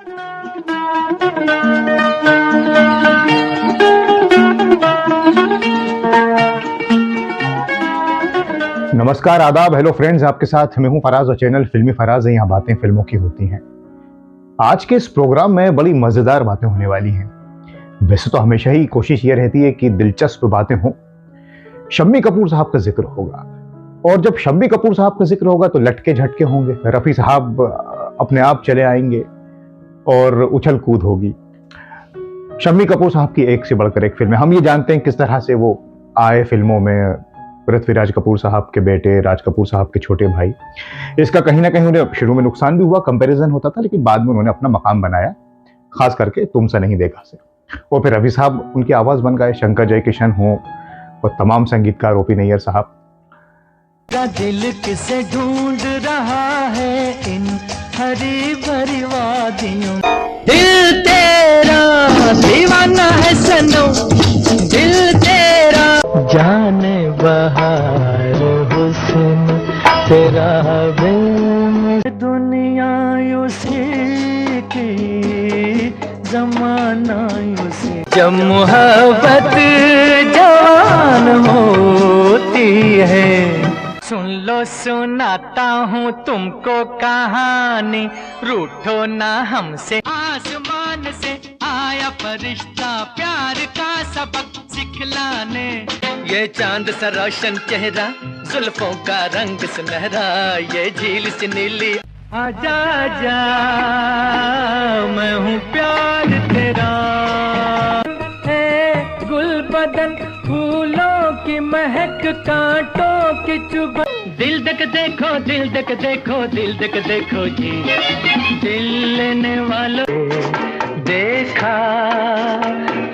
नमस्कार, आदाब, hello friends. आपके साथ मैं हूं फराज और चैनल फिल्मी फराज है। यहाँ बातें फिल्मों की होती हैं। आज के इस प्रोग्राम में बड़ी मजेदार बातें होने वाली हैं। वैसे तो हमेशा ही कोशिश ये रहती है कि दिलचस्प बातें हों। शम्मी कपूर साहब का जिक्र होगा, और जब शम्मी कपूर साहब का जिक्र होगा तो लटके झटके होंगे। रफी साहब अपने आप चले आएंगे और उछल कूद होगी। शम्मी कपूर साहब की एक से बढ़कर एक फिल्म है। हम ये जानते हैं किस तरह से वो आए फिल्मों में। पृथ्वीराज कपूर साहब के बेटे, राज कपूर साहब के छोटे भाई। इसका कहीं ना कहीं उन्हें शुरू में नुकसान भी हुआ, कंपैरिजन होता था, लेकिन बाद में उन्होंने अपना मकाम बनाया, खास करके तुमसे नहीं देखा से। और फिर रफी साहब उनकी आवाज बन गए, शंकर जयकिशन हो और तमाम संगीतकार, ओपी नैयर साहब। दिल किसे ढूंढ रहा है इन हरी भरी वादियों। दिल तेरा दीवाना है सनम, दिल तेरा जाने बहार हुस्न तेरा बिन। दुनिया उसी की, जमाना उसी। जब मोहब्बत जवान होती है, सुन लो सुनाता हूँ तुमको कहानी, रूठो ना हमसे। आसमान से आया फरिश्ता प्यार का सबक सिखलाने। ये चांद सा रोशन चेहरा, जुल्फों का रंग सुनहरा, ये झील से नीली। आजा आजा मैं हूँ प्यार तेरा, है गुल बदन फूलों की महक, कांटों की चुभ। दिल तक देखो, दिल तक देखो, दिल तक देखो जी, दिल लेने वालों देखा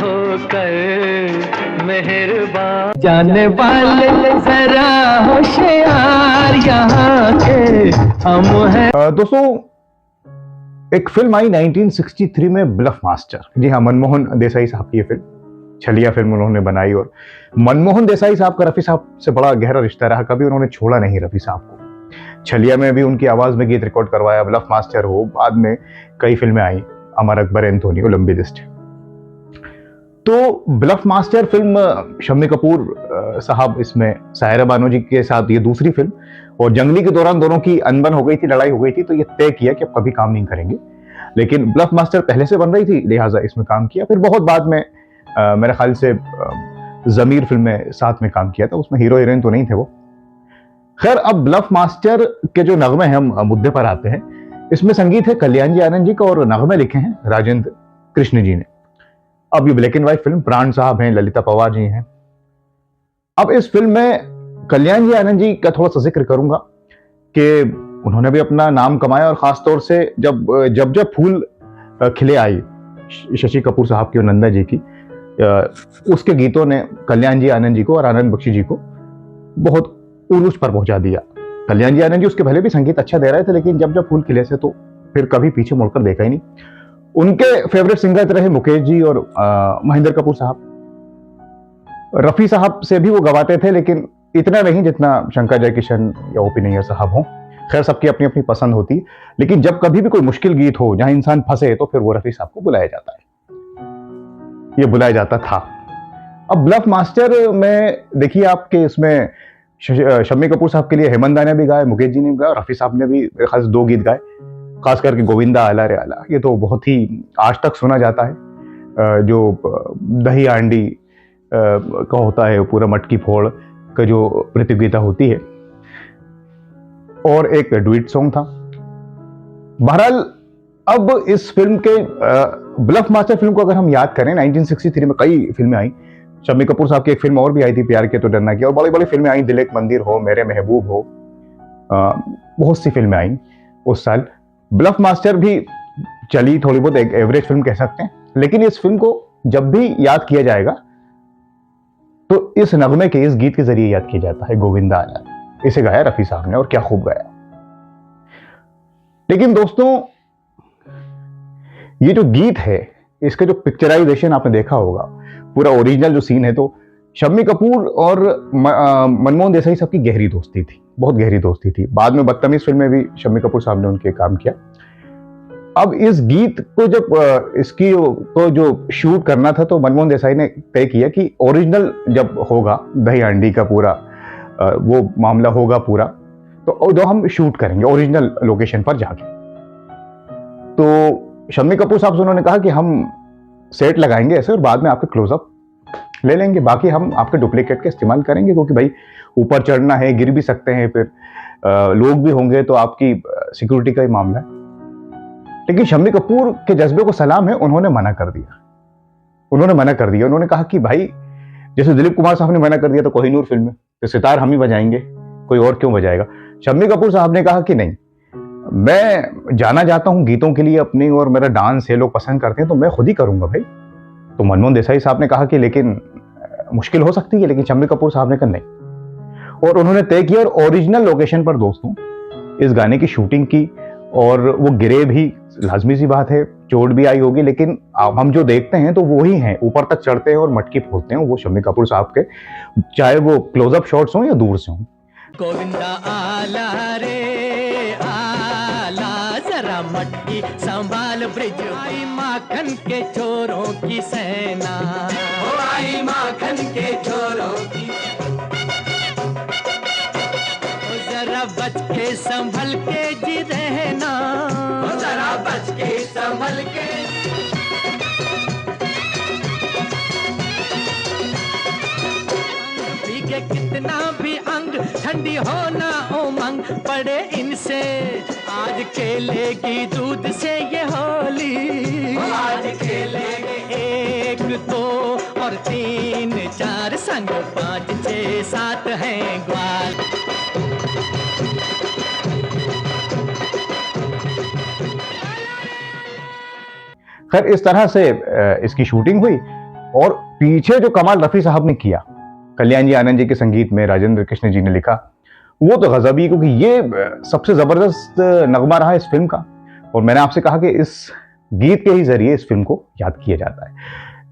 होकर मेहरबान। जाने वाले जरा होशियार यहाँ के हम हैं। दोस्तों, एक फिल्म आई 1963 में, ब्लफ मास्टर। जी हाँ, मनमोहन देसाई साहब की ये फिल्म, छलिया फिल्म उन्होंने बनाई। और मनमोहन देसाई साहब का रफी साहब से बड़ा गहरा रिश्ता रहा, कभी उन्होंने छोड़ा नहीं रफी साहब को। छलिया में भी उनकी आवाज में गीत रिकॉर्ड करवाया, ब्लफ मास्टर हो, बाद में कई फिल्में आई, अमर अकबर एंथोनी, लंबी लिस्ट। तो ब्लफ मास्टर फिल्म, शम्मी कपूर साहब इसमें सायरा बानो जी के साथ ये दूसरी फिल्म, और जंगली के दौरान दोनों की अनबन हो गई थी, लड़ाई हो गई थी, तो ये तय किया कि अब कभी काम नहीं करेंगे। लेकिन ब्लफ मास्टर पहले से बन रही थी, लिहाजा इसमें काम किया। फिर बहुत बाद में मेरे ख्याल से जमीर फिल्म में साथ में काम किया था, उसमें हीरो हीरोइन तो नहीं थे वो। खैर, अब ब्लफ मास्टर के जो नगमे हैं, हम मुद्दे पर आते हैं। इसमें संगीत है कल्याण जी आनंद जी का, और नगमे लिखे हैं राजेंद्र कृष्ण जी ने। अब ये ब्लैक एंड व्हाइट फिल्म, प्राण साहब हैं, ललिता पवार जी हैं। अब इस फिल्म में कल्याण जी आनंद जी का थोड़ा सा जिक्र करूंगा कि उन्होंने भी अपना नाम कमाया, और खासतौर से जब जब जब फूल खिले आई शशि कपूर साहब की और नंदा जी की, उसके गीतों ने कल्याण जी आनंद जी को और आनंद बख्शी जी को बहुत उरूज पर पहुंचा दिया। कल्याण जी आनंद जी उसके पहले भी संगीत अच्छा दे रहे थे, लेकिन जब जब फूल खिले से तो फिर कभी पीछे मुड़कर देखा ही नहीं। उनके फेवरेट सिंगर रहे मुकेश जी और महेंद्र कपूर साहब। रफी साहब से भी वो गवाते थे, लेकिन इतना नहीं जितना शंकर जयकिशन या ओपी नैयर साहब हों। खैर, सबकी अपनी अपनी पसंद होती, लेकिन जब कभी भी कोई मुश्किल गीत हो जहां इंसान फंसे, तो फिर वो रफी साहब को बुलाया जाता है, ये बुलाया जाता था। अब ब्लफ मास्टर में देखिए आपके, इसमें शम्मी कपूर साहब के लिए हेमंत दा ने भी गाए, मुकेश जी ने भी गाया, रफी साहब ने भी खास 2 गीत गाए, खास करके गोविंदा आला रे आला। ये तो बहुत ही आज तक सुना जाता है। जो दही आंडी का होता है, पूरा मटकी फोड़ का जो प्रतियोगिता होती है, और एक डुएट सॉन्ग था। बहरहाल, अब इस फिल्म के ब्लफ मास्टर फिल्म को अगर हम याद करें, 1963 में कई फिल्में आई। शम्मी कपूर साहब की एक फिल्म और भी आई थी, प्यार के तो डरना किया, और बड़ी बड़ी फिल्में आई, दिल एक मंदिर हो, मेरे महबूब हो, बहुत सी फिल्में आई उस साल। ब्लफ मास्टर भी चली थोड़ी बहुत, एक एवरेज फिल्म कह सकते हैं, लेकिन इस फिल्म को जब भी याद किया जाएगा तो इस नगमे के, इस गीत के जरिए याद किया जाता है, गोविंदा आला। इसे गाया रफी साहब ने, और क्या खूब गाया। लेकिन दोस्तों, ये जो गीत है, इसका जो पिक्चराइजेशन आपने देखा होगा, पूरा ओरिजिनल जो सीन है, तो शम्मी कपूर और मनमोहन देसाई साहब की गहरी दोस्ती थी, बहुत गहरी दोस्ती थी। बाद में बदतमीज फिल्म में भी शम्मी कपूर साहब ने उनके काम किया। अब इस गीत को जब इसकी को जो शूट करना था तो मनमोहन देसाई ने तय किया कि ओरिजिनल जब होगा दही हांडी का पूरा वो मामला होगा पूरा, तो हम शूट करेंगे ओरिजिनल लोकेशन पर जाके। तो शम्मी कपूर साहब से उन्होंने कहा कि हम सेट लगाएंगे ऐसे और बाद में आपके क्लोजअप ले लेंगे, बाकी हम आपके डुप्लीकेट का इस्तेमाल करेंगे, क्योंकि भाई ऊपर चढ़ना है, गिर भी सकते हैं, फिर लोग भी होंगे, तो आपकी सिक्योरिटी का ही मामला है। लेकिन शम्मी कपूर के जज्बे को सलाम है, उन्होंने मना कर दिया। उन्होंने कहा कि भाई जैसे दिलीप कुमार साहब ने मना कर दिया तो कोहिनूर फिल्म में तो सितार हम ही बजाएंगे, कोई और क्यों बजाएगा। शम्मी कपूर साहब ने कहा कि नहीं, मैं जाना जाता हूं गीतों के लिए अपनी, और मेरा डांस है, लोग पसंद करते हैं, तो मैं खुद ही करूंगा भाई। तो मनमोहन देसाई साहब ने कहा कि लेकिन मुश्किल हो सकती है, लेकिन शम्मी कपूर साहब ने कहा नहीं, और उन्होंने तय किया और ओरिजिनल लोकेशन पर दोस्तों इस गाने की शूटिंग की। और वो गिरे भी, लाजमी सी बात है, चोट भी आई होगी, लेकिन हम जो देखते हैं तो वो ही हैं, ऊपर तक चढ़ते हैं और मटकी फोड़ते हैं वो शम्मी कपूर साहब के, चाहे वो क्लोजअप शॉट्स हों या दूर से हों। गोविंदा आला रे आला, जरा मटकी संभाल ब्रिज, आई माखन के चोरों की सेना, आई माखन के चोरों की, जरा बच के संभल के जी रहना, जरा बच के संभल के। भीगे कितना भी अंग, ठंडी हो ना उमंग, पड़े इनसे आज खेलेगी दूध से ये होली, आज खेलेंगे 1 2 और 3 4 संग 5 6 7 हैं ग्वाल। खैर इस तरह से इसकी शूटिंग हुई, और पीछे जो कमाल रफी साहब ने किया, कल्याण जी आनंद जी के संगीत में राजेंद्र कृष्ण जी ने लिखा, वो तो गजबी, क्योंकि ये सबसे जबरदस्त नगमा रहा इस फिल्म का। और मैंने आपसे कहा कि इस गीत के ही जरिए इस फिल्म को याद किया जाता है।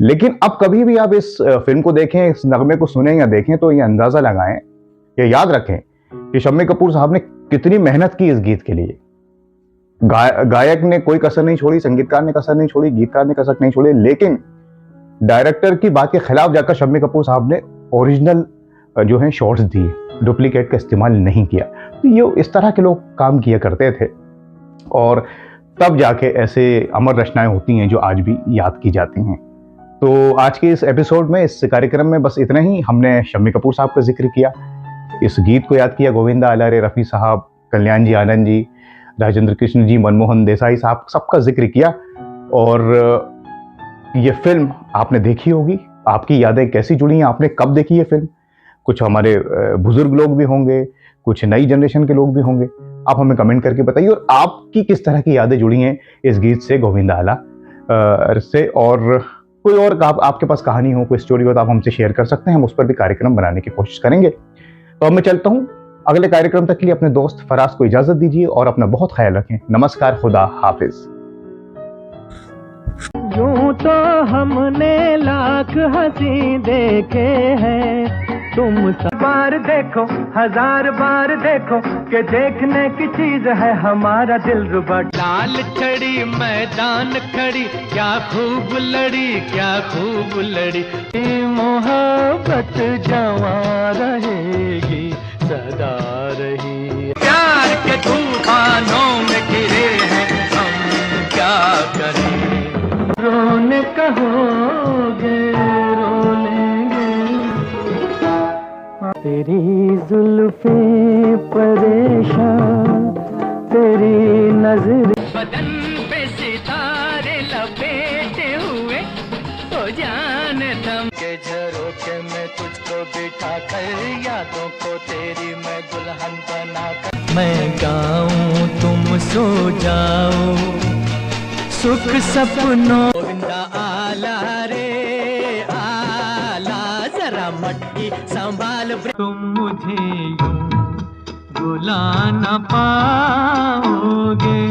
लेकिन अब कभी भी आप इस फिल्म को देखें, इस नगमे को सुने या देखें, तो ये अंदाजा लगाएं या याद रखें कि शम्मी कपूर साहब ने कितनी मेहनत की इस गीत के लिए। गायक ने कोई कसर नहीं छोड़ी, संगीतकार ने कसर नहीं छोड़ी, गीतकार ने कसर नहीं छोड़ी, लेकिन डायरेक्टर की बात के खिलाफ जाकर शम्मी कपूर साहब ने ओरिजिनल जो है शॉट्स दिए, डुप्लीकेट का इस्तेमाल नहीं किया। तो ये इस तरह के लोग काम किया करते थे, और तब जाके ऐसे अमर रचनाएं होती हैं जो आज भी याद की जाती हैं। तो आज के इस एपिसोड में, इस कार्यक्रम में बस इतना ही। हमने शम्मी कपूर साहब का जिक्र किया, इस गीत को याद किया, गोविंदा आला रे, रफ़ी साहब, कल्याण जी आनंद जी, राजेंद्र कृष्ण जी, मनमोहन देसाई साहब, सबका जिक्र किया। और ये फिल्म आपने देखी होगी, आपकी यादें कैसी जुड़ी हैं, आपने कब देखी ये फिल्म? कुछ हमारे बुजुर्ग लोग भी होंगे, कुछ नई जनरेशन के लोग भी होंगे, आप हमें कमेंट करके बताइए। और आपकी किस तरह की यादें जुड़ी हैं इस गीत से, गोविंदा आला से, और कोई और आपके पास कहानी हो, कोई स्टोरी हो, तो आप हमसे शेयर कर सकते हैं, हम उस पर भी कार्यक्रम बनाने की कोशिश करेंगे। तो अब मैं चलता हूँ, अगले कार्यक्रम तक के लिए अपने दोस्त फराज को इजाजत दीजिए और अपना बहुत ख्याल रखें। नमस्कार, खुदा हाफिज। यूं तो हमने लाख हंसी देखे हैं, तुम बार देखो 1000 बार देखो कि देखने की चीज है हमारा दिल रुबा। लाल छड़ी मैदान खड़ी, क्या खूब लड़ी, क्या खूब लड़ी, मोहब्बत जवां रहेगी, सदा रही। प्यार के तूफानों में घिरे हैं हम, क्या करें, रोने कहोगे रो लेंगे, तेरी जुल्फे परेशान, तेरी नजर, बदन पे सितारे लपेटे हुए, तो जान दम के झरोखे में तुझको बिठा कर, यादों को तेरी मैं दुल्हन बना कर, मैं गाऊं तुम सो जाओ, सुख सपनों। गोविंदा आला रे आला, जरा मटकी संभाल, तुम मुझे यूं बुला न पाओगे।